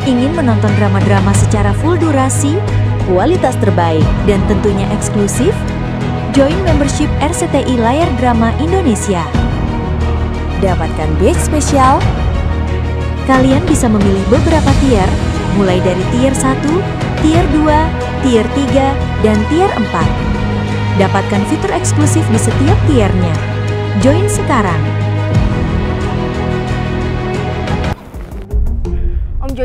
Ingin menonton drama-drama secara full durasi, kualitas terbaik, dan tentunya eksklusif? Join membership RCTI Layar Drama Indonesia. Dapatkan batch spesial. Kalian bisa memilih beberapa tier, mulai dari tier 1, tier 2, tier 3, dan tier 4. Dapatkan fitur eksklusif di setiap tiernya. Join sekarang.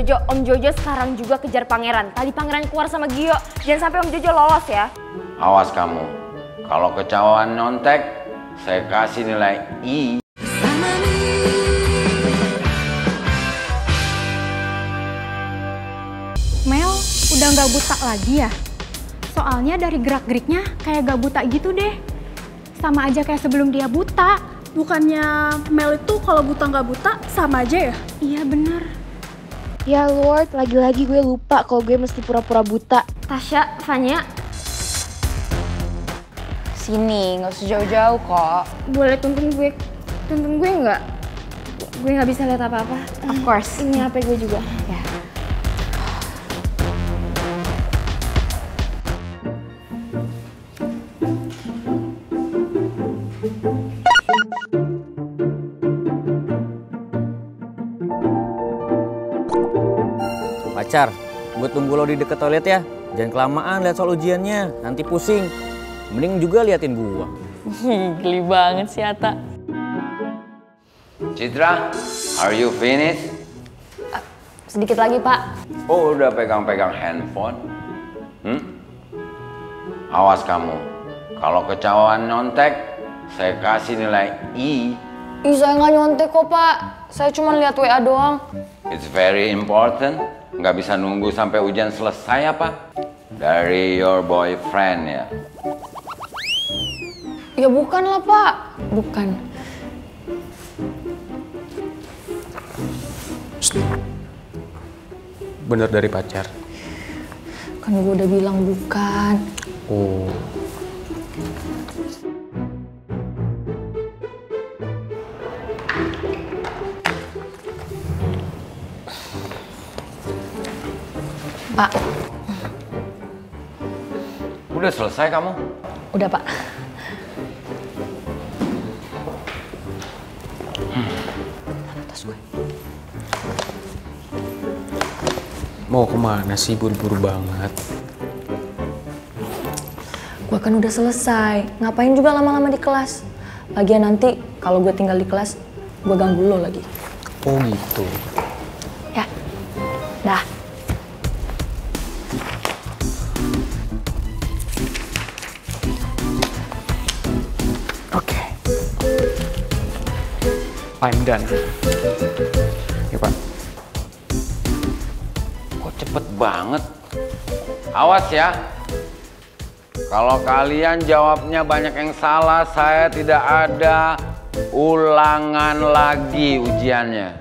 Om Jojo sekarang juga kejar pangeran. Tadi pangeran keluar sama Gio. Jangan sampai Om Jojo lolos ya. Awas kamu. Kalau kecauan nyontek, saya kasih nilai I. Mel udah nggak buta lagi ya? Soalnya dari gerak-geriknya kayak gak buta gitu deh. Sama aja kayak sebelum dia buta. Bukannya Mel itu kalau buta nggak buta sama aja ya? Iya bener. Ya Lord, lagi-lagi gue lupa kalau gue mesti pura-pura buta. Tasya, Fanya, Sini, nggak usah jauh-jauh kok. boleh tuntun gue nggak? Gue nggak bisa lihat apa-apa. Of course. Ini HP gue juga. Ya. Pacar, gue tunggu lo di deket toilet ya. Jangan kelamaan lihat soal ujiannya, nanti pusing. Mending juga liatin gua. Geli banget sih Ata. Citra, are you finished? Sedikit lagi Pak. Oh, udah pegang-pegang handphone? Awas kamu. Kalau kecauan nyontek, saya kasih nilai I. Ih, saya nggak nyontek kok Pak. Saya cuma lihat WA doang. It's very important. Nggak bisa nunggu sampai ujian selesai apa? Dari your boyfriend ya? Ya bukan lah Pak. Bukan. Bener dari pacar? Kan gue udah bilang bukan. Oh. Pak. Udah selesai kamu? Udah Pak. Tas gue. Mau kemana sih, buru-buru banget? Gue kan udah selesai. Ngapain juga lama-lama di kelas? Lagian nanti kalau gue tinggal di kelas, gue ganggu lo lagi. Oh gitu. Ya. Dah. Oke. I'm done. Ya Pak. Kok cepet banget? Awas ya. Kalau kalian jawabnya banyak yang salah, saya tidak ada ulangan lagi ujiannya.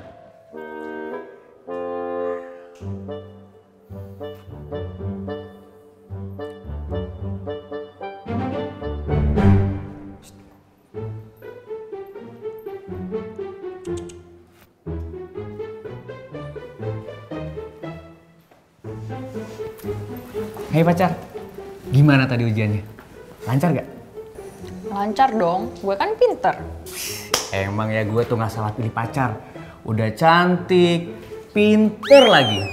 Hei pacar, gimana tadi ujiannya? Lancar gak? Lancar dong. Gue kan pinter. Emang ya gue tuh gak salah pilih pacar. Udah cantik, pinter lagi.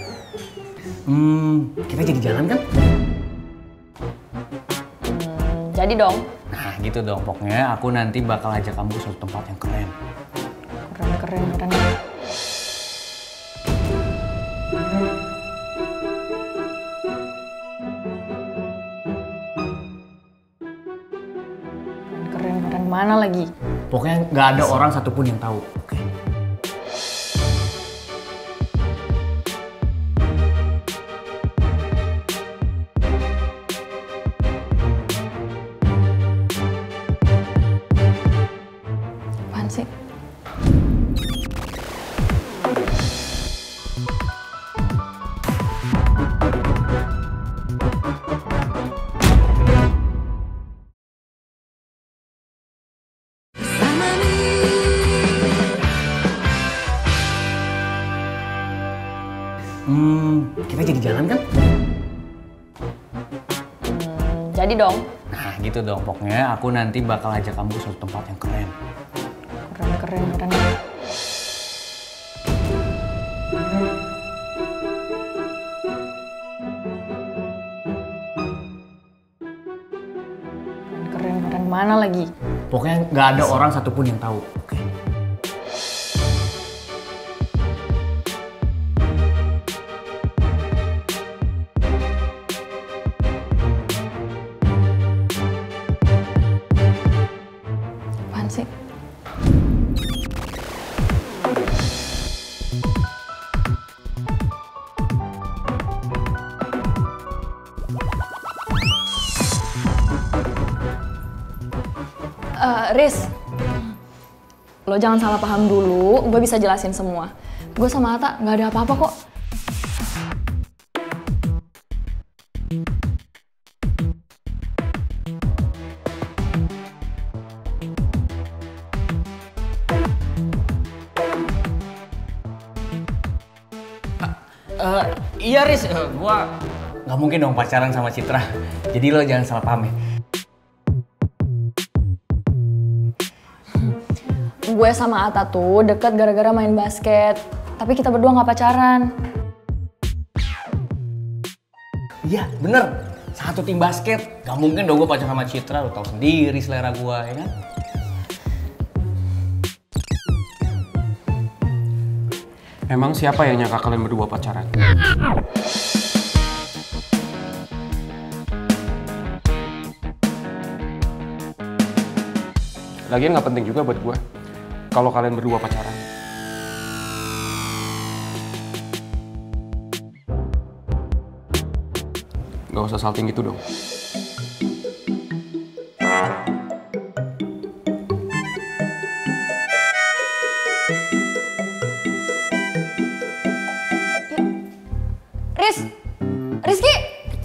Kita jadi jalan kan? Jadi dong. Nah gitu dong, pokoknya aku nanti bakal ajak kamu ke suatu tempat yang keren. Keren. Keren mana lagi? Pokoknya nggak ada orang satupun yang tahu. Oke. Apaan sih? Kita jadi jalan kan? Jadi dong. Nah gitu dong, pokoknya aku nanti bakal ajak kamu ke suatu tempat yang keren. Keren. Keren mana lagi? Pokoknya nggak ada orang satupun yang tahu. Oke. Apaan sih? Riz, lo jangan salah paham dulu, gue bisa jelasin semua. Gue sama Atta nggak ada apa-apa kok. Iya Riz, gua nggak mungkin dong pacaran sama Citra. Jadi lo jangan salah paham ya. Gue sama Atta tuh deket gara-gara main basket. Tapi kita berdua nggak pacaran. Iya, bener. Satu tim basket. Gak mungkin dong gue pacaran sama Citra. Lo tau sendiri selera gue, ya kan? Emang siapa yang nyangka kalian berdua pacaran? Lagian nggak penting juga buat gue kalau kalian berdua pacaran. Gak usah salting gitu dong. Rizky!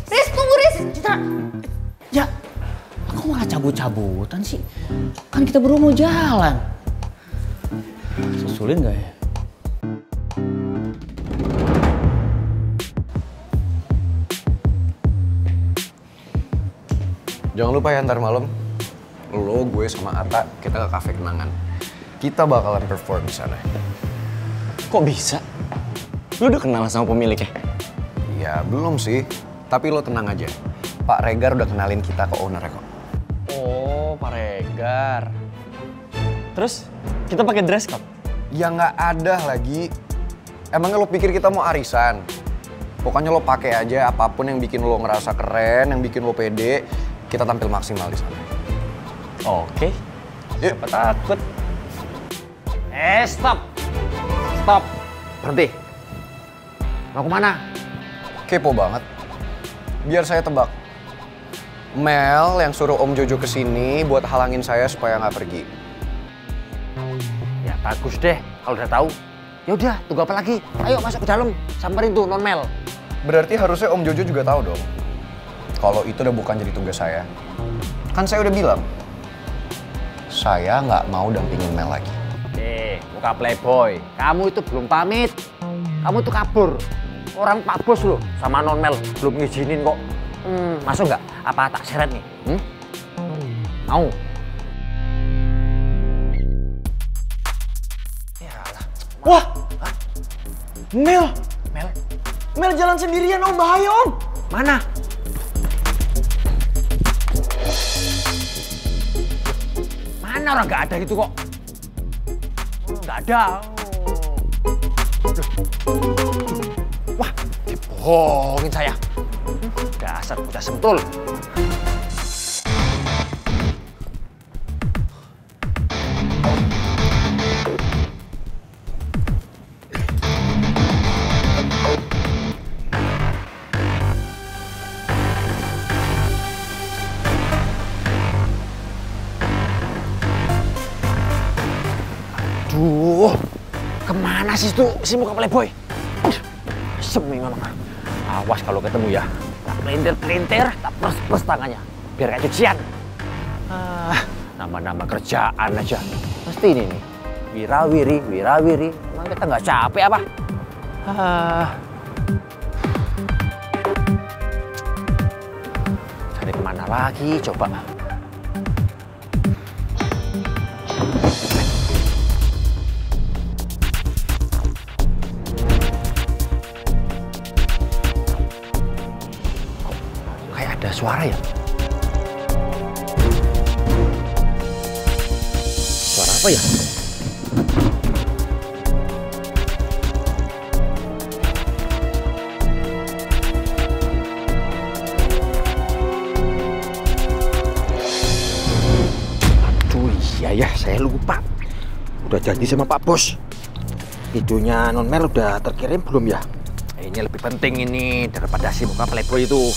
Riz, tunggu Riz! Citra! Ya, kok malah cabut-cabutan sih? Kan kita berdua mau jalan. Susulin gak ya? Jangan lupa ya ntar malam, lo, gue sama Atta, kita ke kafe kenangan. Kita bakalan perform di sana. Kok bisa? Lo udah kenal sama pemiliknya? Ya belum sih, tapi lo tenang aja. Pak Regar udah kenalin kita ke owner kok. Oh, Pak Regar. Terus kita pakai dress code? Ya nggak ada lagi. Emangnya lo pikir kita mau arisan? Pokoknya lo pakai aja apapun yang bikin lo ngerasa keren, yang bikin lo pede. Kita tampil maksimal di sana. Oke. Yuk. Siapa takut? Stop! Stop! Berhenti. Mau kemana? Kepo banget. Biar saya tebak. Mel yang suruh Om Jojo kesini buat halangin saya supaya nggak pergi. Ya bagus deh, kalau udah tahu. Ya udah, tunggu apa lagi? Ayo masuk ke dalam, samperin tuh non Mel. Berarti harusnya Om Jojo juga tahu dong. Kalau itu udah bukan jadi tugas saya. Kan saya udah bilang, saya nggak mau dampingin Mel lagi. Muka playboy, kamu itu belum pamit. Kamu tuh kabur. Orang Pak Bos loh, sama non Mel belum ngizinin kok. Masuk nggak? Apa tak seret nih? Mau? Wah! Mel! Mel jalan sendirian om, bahaya om! Mana? Mana orang nggak ada gitu kok? Nggak ada. Wah, dibohongin saya. Dasar udah sentul. Aduh, kemana sih tuh si muka playboy? Semi memang. Awas kalau ketemu ya. Tak pelintir-pelintir, tak pers-pers tangannya. Biar kayak cucian. Nama-nama kerjaan aja. Pasti ini nih. Wirawiri. Emang kita nggak capek apa? Cari kemana lagi coba? Kayak ada suara ya? Suara apa ya? Ya, saya lupa. Udah janji sama Pak Bos. Videonya Non Mel udah terkirim belum ya? Ini lebih penting ini daripada si muka playboy itu.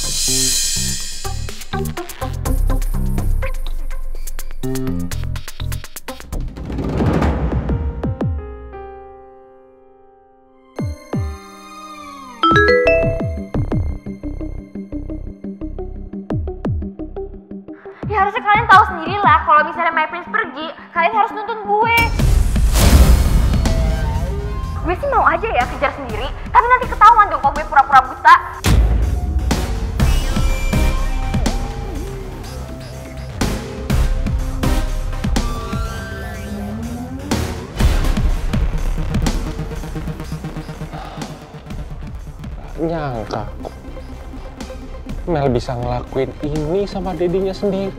Ya harusnya kalian tahu sendiri lah kalau misalnya My Prince pergi, kalian harus nuntun gue. Gue sih mau aja ya kejar sendiri, tapi nanti ketahuan dong kalau gue pura-pura buta. Nyangka Mel bisa ngelakuin ini sama dedinya sendiri.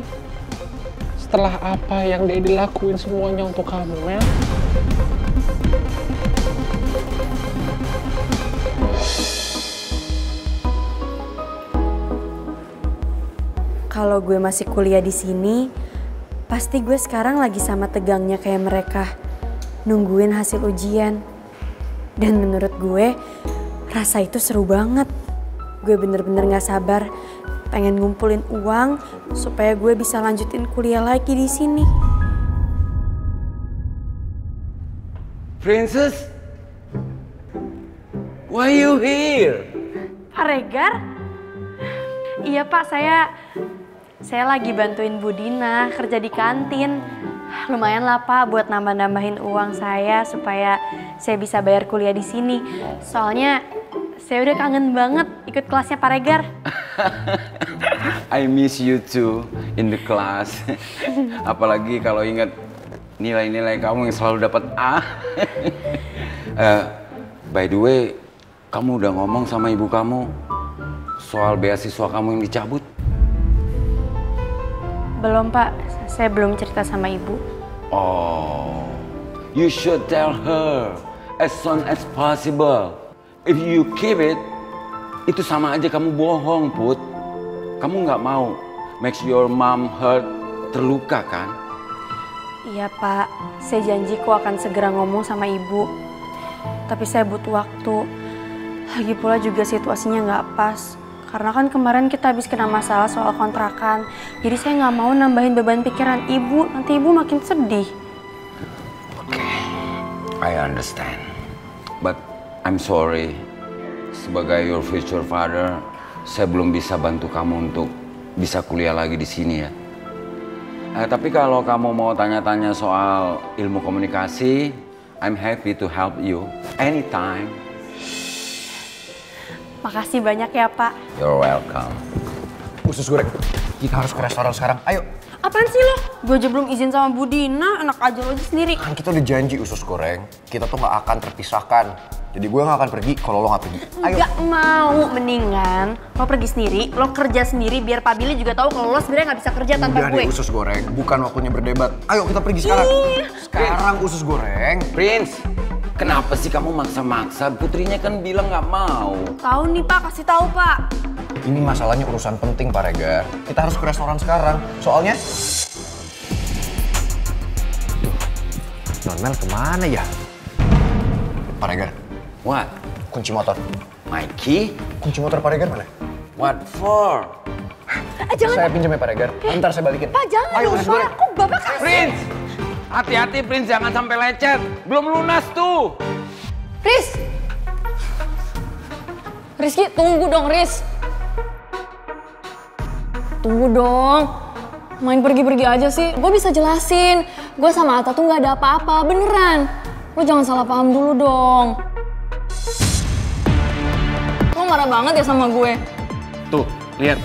Setelah apa yang Dedi lakuin semuanya untuk kamu, Mel. Kalau gue masih kuliah di sini, pasti gue sekarang lagi sama tegangnya kayak mereka, nungguin hasil ujian. Dan menurut gue, rasa itu seru banget. Gue bener-bener gak sabar, pengen ngumpulin uang supaya gue bisa lanjutin kuliah lagi di sini. Princess, why you here? Pak Regar? Iya Pak, saya lagi bantuin Bu Dina kerja di kantin. Lumayan lah Pak buat nambah-nambahin uang saya supaya saya bisa bayar kuliah di sini. Soalnya saya udah kangen banget ikut kelasnya Pak Regar. I miss you too in the class. Apalagi kalau ingat nilai-nilai kamu yang selalu dapat A. By the way, kamu udah ngomong sama ibu kamu soal beasiswa kamu yang dicabut? Belum Pak, saya belum cerita sama ibu. Oh, you should tell her as soon as possible. If you keep it, itu sama aja kamu bohong, Put. Kamu nggak mau makes your mom hurt, terluka kan? Iya Pak, saya janji kok akan segera ngomong sama ibu. Tapi saya butuh waktu. Lagi pula juga situasinya nggak pas. Karena kan kemarin kita habis kena masalah soal kontrakan. Jadi saya nggak mau nambahin beban pikiran ibu, nanti ibu makin sedih. Oke, I understand. But I'm sorry, sebagai your future father, saya belum bisa bantu kamu untuk bisa kuliah lagi di sini ya. Tapi kalau kamu mau tanya-tanya soal ilmu komunikasi, I'm happy to help you anytime. Makasih banyak ya Pak. You're welcome. Usus goreng, kita harus ke restoran sekarang. Ayo. Apaan sih lo? Gue aja belum izin sama Bu Dina, enak aja lo aja sendiri. Kan kita udah janji usus goreng, kita tuh gak akan terpisahkan. Jadi gue gak akan pergi kalau lo gak pergi. Ayo. Gak mau, mendingan lo pergi sendiri, lo kerja sendiri biar Pak Billy juga tahu kalau lo sebenarnya gak bisa kerja tanpa udah gue. Deh, usus goreng, bukan waktunya berdebat. Ayo kita pergi sekarang. Sekarang usus goreng. Prince, kenapa sih kamu maksa-maksa? Putrinya kan bilang gak mau. Tahu nih Pak, kasih tahu Pak. Ini masalahnya urusan penting Pak Regar. Kita harus ke restoran sekarang. Soalnya... Non Mel kemana ya? Pak Regar. What? Kunci motor. My key? Kunci motor Pak Regar mana? What for? Saya pinjam ya Pak Regar. Ntar saya balikin. Pak jangan Ayo, dong usus Pak, goreng. kok Bapak kasih? Prince! Hati-hati Prince, jangan sampai lecet. Belum lunas tuh. Riz! Rizky, tunggu dong Riz. Tunggu dong. Main pergi-pergi aja sih. Gue bisa jelasin. Gue sama Atta tuh gak ada apa-apa, beneran. Lo jangan salah paham dulu dong. marah banget ya sama gue. Tuh, lihat.